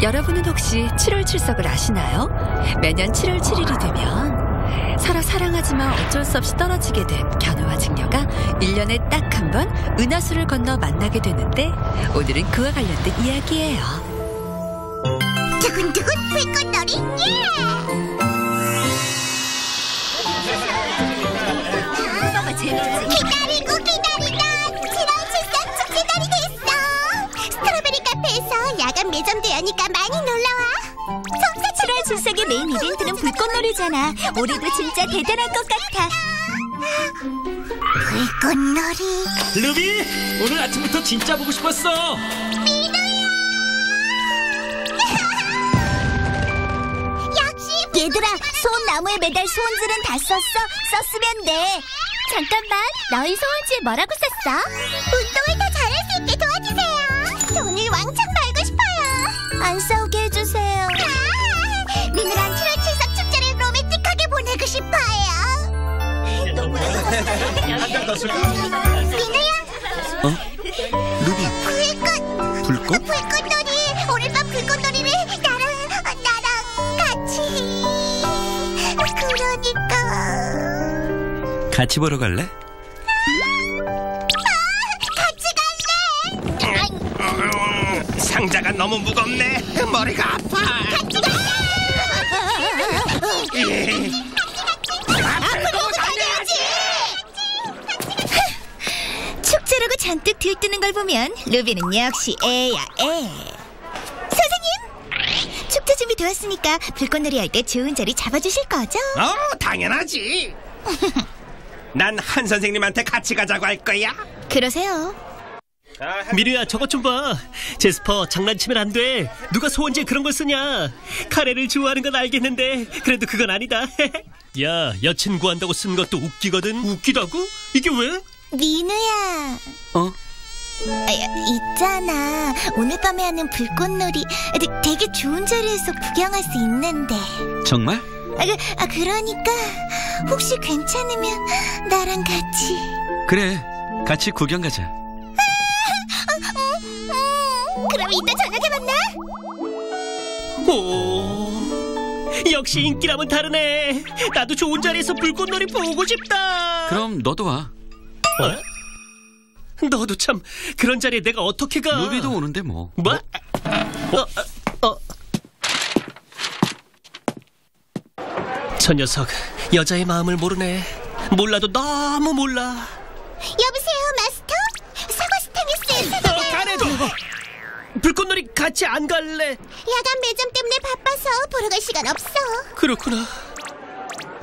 여러분은 혹시 7월 출석을 아시나요? 매년 7월 7일이 되면 서로 사랑하지만 어쩔 수 없이 떨어지게 된 견우와 직녀가 1년에 딱 한 번 은하수를 건너 만나게 되는데 오늘은 그와 관련된 이야기예요. 두근두근 불꽃놀이 기다리고 기다리던 7월 출석 축제날이 됐어. 스트로베리 카페에서 야간 매점도 여니까 많이 놀러와. 7월 출석의 메인 이벤트는 불꽃놀이잖아. 올해도 진짜 대단할 것 같아. 불꽃놀이. 루비, 오늘 아침부터 진짜 보고 싶었어. 역시 얘들아, 소원나무에 매달 소원지는 다 썼으면 돼. 잠깐만, 너희 소원지에 뭐라고 썼어? 운동을 더 잘할 수 있게 도와주세요. 돈을 왕창 벌고 싶어요. 안 싸우게 해주세요. 민우랑 7월 출석 축제를 로맨틱하게 보내고 싶어요. 한 장 더 쓸까? 민우야. 루비, 불꽃? 불꽃놀이. 오늘 밤 불꽃놀이를 나랑 같이. 그러니까 같이 보러 갈래? 같이 갈래. 상자가 너무 무겁네. 머리가 아파. 같이 갈래. 앞으로 달려야지. 축제라고 잔뜩 들뜨는 걸 보면 루비는 역시 애야, 애. 선생님! 축제 준비 되었으니까 불꽃놀이 할 때 좋은 자리 잡아주실 거죠? 당연하지. 난 한 선생님한테 같이 가자고 할 거야. 그러세요. 미루야, 저것 좀 봐. 제스퍼, 장난치면 안 돼. 누가 소원지에 그런 걸 쓰냐. 카레를 좋아하는 건 알겠는데 그래도 그건 아니다. 야, 여친 구한다고 쓴 것도 웃기거든. 웃기다고? 이게 왜? 민우야. 있잖아. 오늘 밤에 하는 불꽃놀이 되게 좋은 자리에서 구경할 수 있는데. 정말? 그러니까 혹시 괜찮으면 나랑 같이. 그래, 같이 구경 가자. 그럼 이따 저녁에 만나. 오, 역시 인기라면 다르네. 나도 좋은 자리에서 불꽃놀이 보고 싶다. 그럼 너도 와. 너도 참, 그런 자리에 내가 어떻게 가. 루비도 오는데 뭐. 뭐? 저 녀석 여자의 마음을 모르네. 몰라도 너무 몰라. 여보세요, 마스터? 사과 스테니스 사과가 가래도 불꽃놀이 같이 안 갈래. 야간 매점 때문에 바빠서 보러 갈 시간 없어. 그렇구나.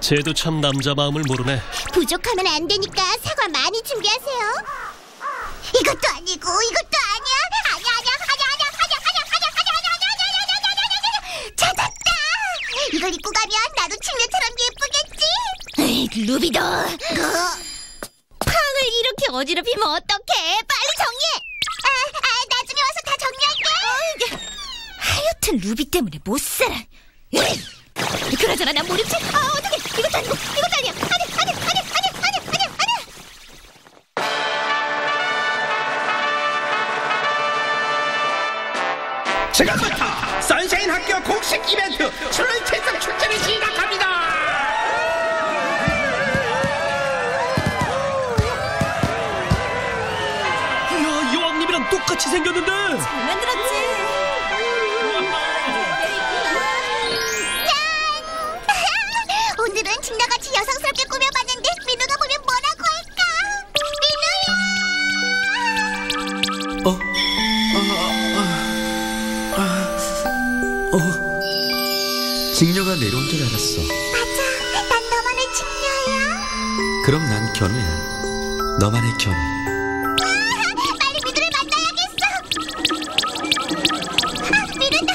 쟤도 참 남자 마음을 모르네. 부족하면 안 되니까 사과 많이 준비하세요. 이것도 아니고 이것도 아니야. 찾았다. 이걸 입고 가면 나도 친구처럼 예쁘겠지. 에이, 루비도. 팡을 이렇게 어지럽히면 어떡해. 빨리 정리해. 나중에 와서 다 정리할게. 하여튼 루비 때문에 못 살아. 그러잖아, 난 몰입체. 어떡해. 이것도 아니고 이것도 아니야. 아니. 지금부터 선샤인 학교 공식 이벤트 7월 출석 축제를 시작합니다. 이야, 여왕님이랑 똑같이 생겼는데. 잘 만들었지. 오늘은 진나같이 여성스럽게 꾸며봤는데 민우가 보면 뭐라고 할까? 직녀가 내려온 줄 알았어. 맞아, 난 너만의 직녀야. 그럼 난 견우야. 너만의 견우. 빨리 민우를 만나야겠어. 민우다.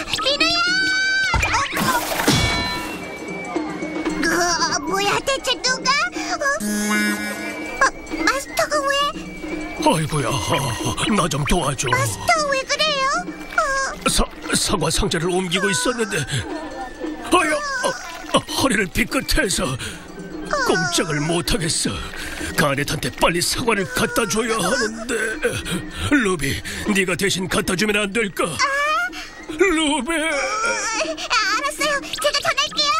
뭐야, 대체 누가? 마스터가 왜? 아이고야, 나 좀 도와줘. 마스터 왜 그래요? 사과 상자를 옮기고 있었는데 허리를 삐끗해서 꼼짝을 못하겠어. 가넷한테 빨리 사과를 갖다 줘야 하는데. 루비, 네가 대신 갖다 주면 안 될까? 루비. 알았어요. 제가 전할게요.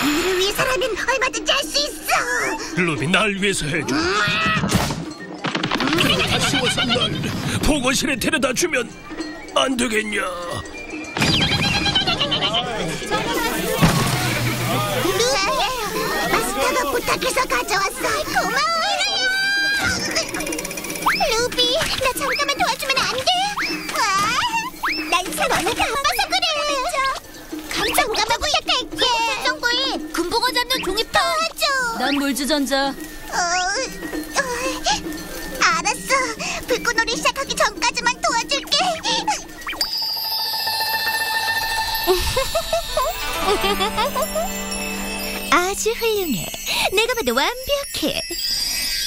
미를 위해서라면 얼마든지 할 수 있어. 루비, 날 위해서 해줘. 그리고 다시 와서 날 보건실에 데려다 주면 안 되겠냐? 마스터가 부탁해서 가져왔어. 고마워. 루비, 나 잠깐만 도와주면 안 돼? 난 상황을 다 봐서 그래. 잠깐만 부탁할게. 정구이, 금붕어 잡는 종이 도와줘. 난 물주전자. 알았어. 불꽃놀이 시작하기 전까지만 도와줄게. 아주 훌륭해. 내가 봐도 완벽해.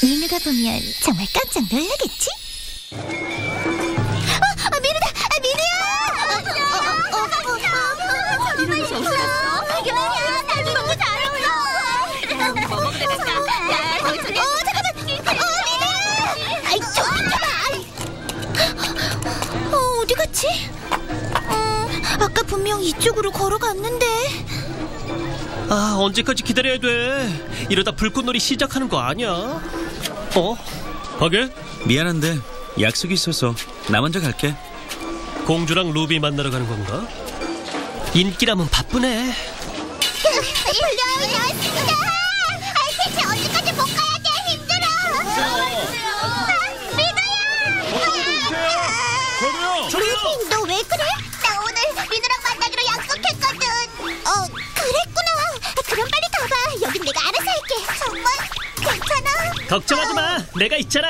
민우가 보면 정말 깜짝 놀라겠지? 민우다. 민우야. 민우는 어디서 왔어? 그게 말이야. 날 너무 잘 어울려. 뭐 먹으면 될까? 야, 거기 저기. 잠깐만. 민우야. 아이, 좀 비켜봐. 어디 갔지? 아까 분명 이쪽으로 걸어갔는데. 아, 언제까지 기다려야 돼? 이러다 불꽃놀이 시작하는 거 아니야? 하게? 미안한데 약속이 있어서 나 먼저 갈게. 공주랑 루비 만나러 가는 건가? 인기라면 바쁘네. 불려요. 나왔습니다. 대체 언제까지 못 가야 돼? 힘들어. 민우야. 너 왜 그래? 나 오늘 민우랑 만나기로 약속했거든. 그랬구나. 그럼 빨리 가봐. 여긴 내가 알아서 할게. 정말? 괜찮아? 걱정하지 마. 내가 있잖아.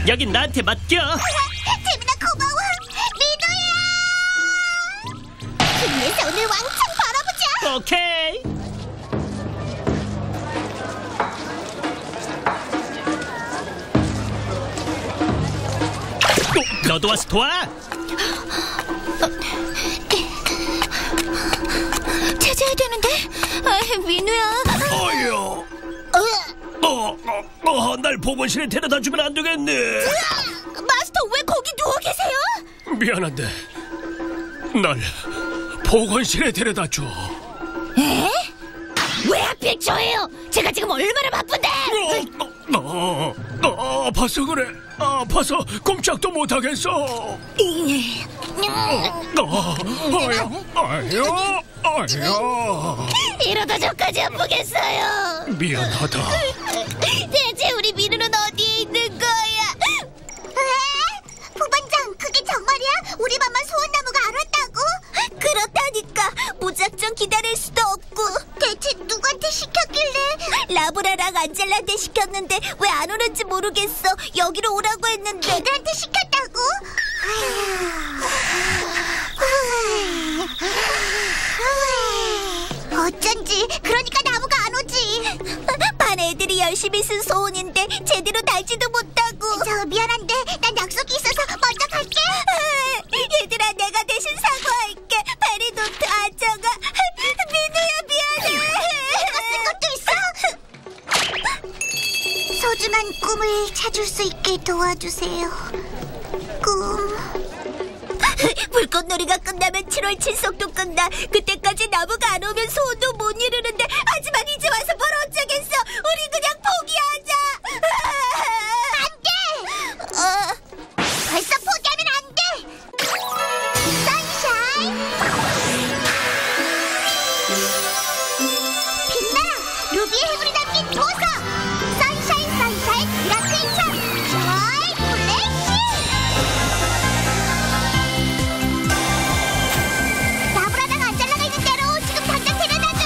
여긴 나한테 맡겨. 재민아, 고마워. 민우야. 힘내서 오늘 왕창 벌어보자. 오케이. 너도 와서 도와. 찾아야 되는데. 민우야. 어여. 날 보건실에 데려다 주면 안 되겠네. 마스터, 왜 거기 누워 계세요? 미안한데 날 보건실에 데려다 줘. 에? 왜 하필 저예요? 제가 지금 얼마나 바쁜데. 아파서 그래. 아파서 꼼짝도 못하겠어. 이러다 저까지 아프겠어요. 미안하다. 대체 우리 민우는 어디에 있는 거야? 부반장, 그게 정말이야? 우리 맘만 소원나무가 알았다고? 그렇다니까. 무작정 기다릴 수도 없고. 대체 누구한테 시켰길래? 라브라랑 안젤라한테 시켰는데 왜 안 오는지 모르겠어. 여기로 오라고 했는데. 걔들한테 시켰다고? 어쩐지. 그러니까 나무가 안 오지. 반 애들이 열심히 쓴 소원인데 제대로 달지도 못하고. 저 미안한데 난 약속이 있어서 먼저 갈게. 얘들아, 내가 대신 사과할게. 페리도트 아저가. 민우야, 미안해. 내가 쓴 것도 있어? 소중한 꿈을 찾을 수 있게 도와주세요. 꿈. 불꽃놀이가 끝나면 7월 7속도 끝나. 그때까지 나무가 안 오면 소원도 못 이루는데. 하지만 이제 와서 뭘 어쩌겠어. 우리 그냥 포기하자. 안 돼! 벌써 포기하면 안 돼! 선샤인! 빛나라! 루비의 해물이 담긴 도서! 선샤인 그라데이션! 조이 플래시! 나브라랑 안젤라가 있는 대로 지금 당장 데려다줘!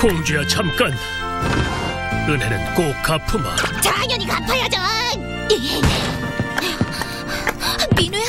공주야, 잠깐. 은혜는 꼭 갚으마. 당연히 갚아야죠. 민우야.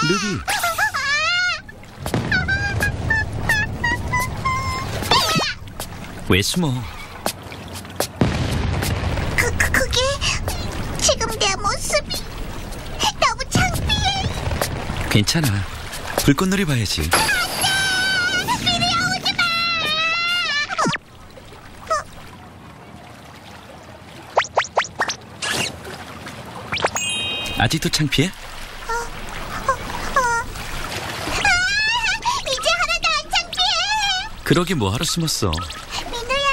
루비. 왜 숨어? 그게 지금 내 모습이 너무 창피해. 괜찮아. 불꽃놀이 봐야지. 미리야, 오지 마. 아직도 창피해? 이제 하나도 안 창피해. 그러게 뭐하러 숨었어? 민우야,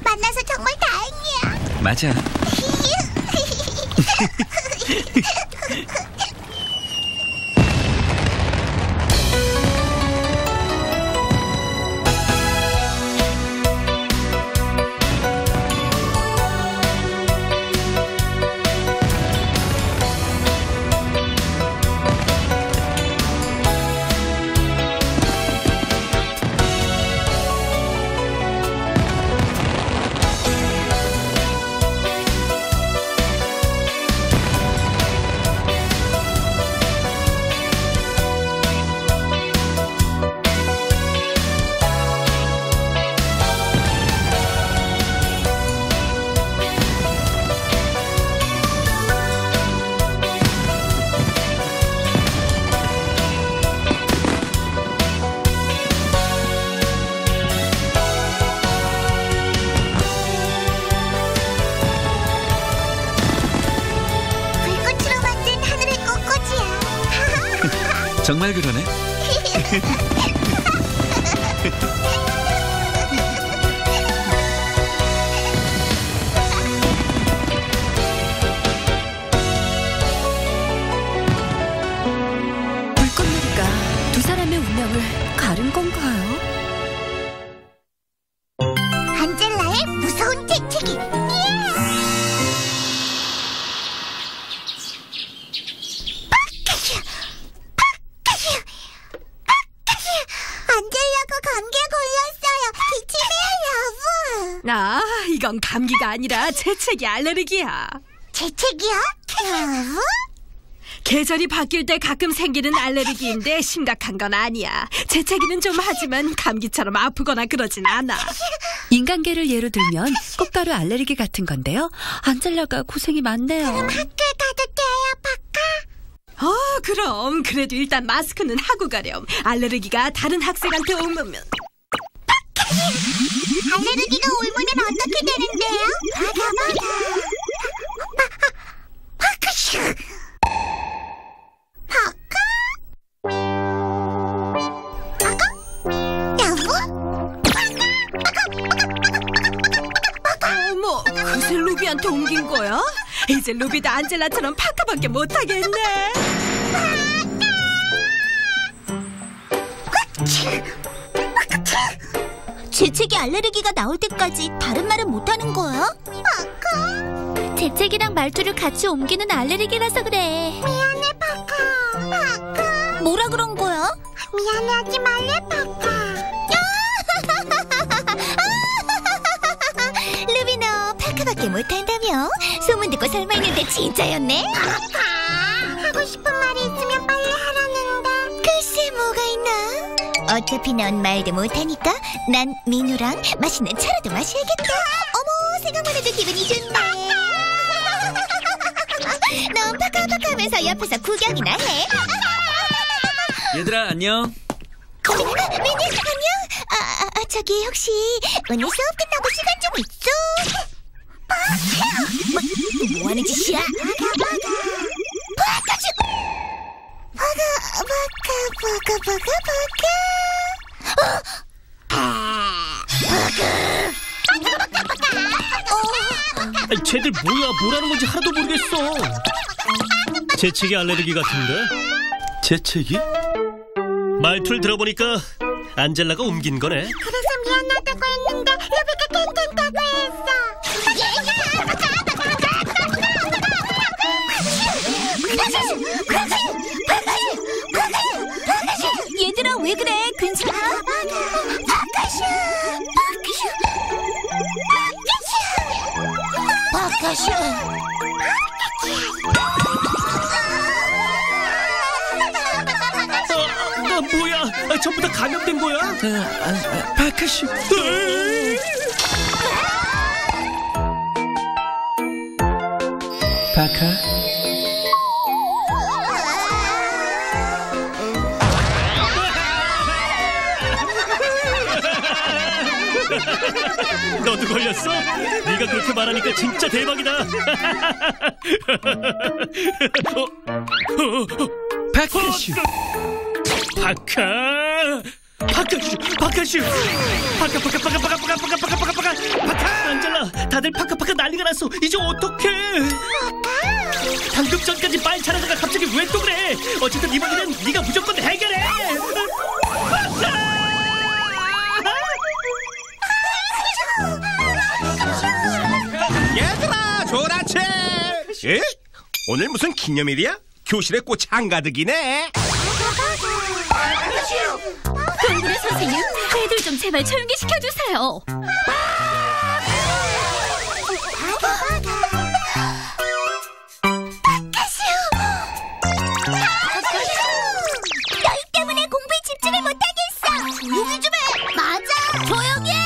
만나서 정말 다행이야. 맞아. 불꽃으로 만든 하늘의 꽃꽂이야. 정말 그러네. 불꽃놀이가 두 사람의 운명을 가른 건가요? 안젤라의 무서운 재채기. 안젤라가 감기에 걸렸어요. 조심해요, 여보. 이건 감기가 아니라 재채기 알레르기야. 재채기야? 여보? 계절이 바뀔 때 가끔 생기는 알레르기인데 심각한 건 아니야. 재채기는 좀 하지만 감기처럼 아프거나 그러진 않아. 인간계를 예로 들면 꽃가루 알레르기 같은 건데요. 안젤라가 고생이 많네요. 학교 가도 돼요, 바카? 그럼 그래도 일단 마스크는 하고 가렴. 알레르기가 다른 학생한테 오면 알레르기가 옮으면 어떻게 되는데요? 바카슈. 바카? 여보? 어머, 그새 루비한테 옮긴 거야? 이제 루비도 안젤라처럼 파카밖에 못하겠네. 재채기 알레르기가 나올 때까지 다른 말은 못하는 거야? 바카? 재채기랑 말투를 같이 옮기는 알레르기라서 그래. 미안해, 바카. 뭐라 그런 거야? 미안해하지 말래, 바카. 루비 너 진짜였네? 하고 싶은 말이 있으면 빨리 하라는데. 글쎄 뭐가 있나? 어차피 넌 말도 못하니까 난 민우랑 맛있는 차라도 마셔야겠다. 어머, 생각만 해도 기분이 좋네. 넌 파카파카 하면서 옆에서 구경이나 해. 얘들아 안녕. 민우 안녕. 저기 혹시 오늘 수업 끝나고 시간 좀 있어? 뭐 하는 짓이야? 쟤들 뭐야? 뭐라는 건지 하나도 모르겠어. 재채기 알레르기 같은데? 재채기? 말투를 들어보니까 안젤라가 옮긴 거네. 그래서 미안하다고 했는데 루비가 괜찮다고 했어. 얘들아 왜 그래? 괜찮아? 바카슈. 뭐야? 전부 다 감염된 거야? 바카슈. 바카. 너도 걸렸어? 네가 그렇게 말하니까 진짜 대박이다. 바카슈. 바카슈. 바카. 안젤라, 다들 파카파카 난리가 났어. 이제 어떡해? 방금 전까지 말 잘하다가 갑자기 왜 또 그래? 어쨌든 이번에는 네가 무조건 해결해. 얘들아 좋은 아침. 에? 오늘 무슨 기념일이야? 교실에 꽃이 한가득이네. 동그래 선생님, 애들 좀 제발 조용히 시켜주세요. 너희 때문에 공부에 집중을 못하겠어. 조용히 좀 해. 맞아, 조용히 해.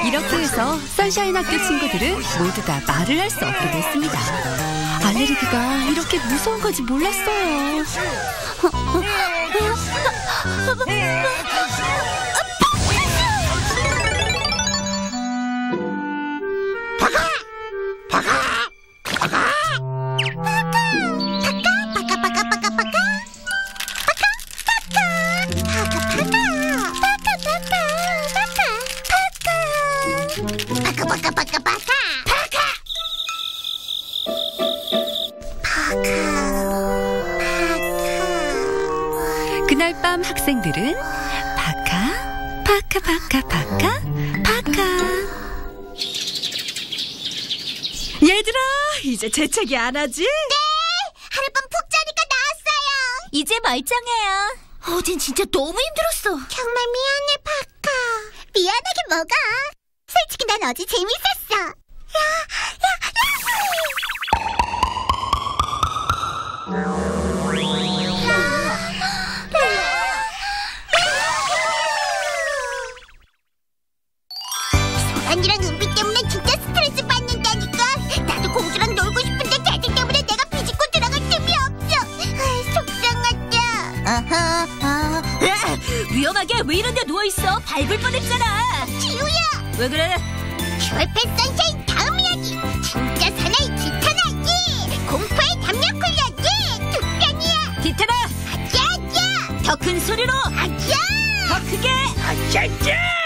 이렇게 해서 선샤인 학교 친구들은 모두 다 말을 할 수 없게 됐습니다. 알레르기가 이렇게 무서운 건지 몰랐어요. 그날 밤 학생들은 파카 얘들아, 이제 재채기 안 하지? 네! 하룻밤 푹 자니까 나았어요. 이제 멀쩡해요. 어젠 진짜 너무 힘들었어. 정말 미안해, 파카. 미안하게 뭐가? 솔직히 난 어제 재밌었어. 소란이랑 은비 때문에 진짜 스트레스 받는다니까. 나도 공주랑 놀고 싶은데 걔들 때문에 내가 비집고 들어갈 틈이 없어. 속상하다. 위험하게 왜 이런 데 누워있어? 밟을 뻔했잖아. 지우야! 왜 그래? 슈얼패 선샤인 다음 이야기. 진짜 사나이 기타나기. 공포의 담력 훈련기. 두 편이야. 디테라, 아자아자. 더 큰 소리로, 아자. 더 크게. 짜짜.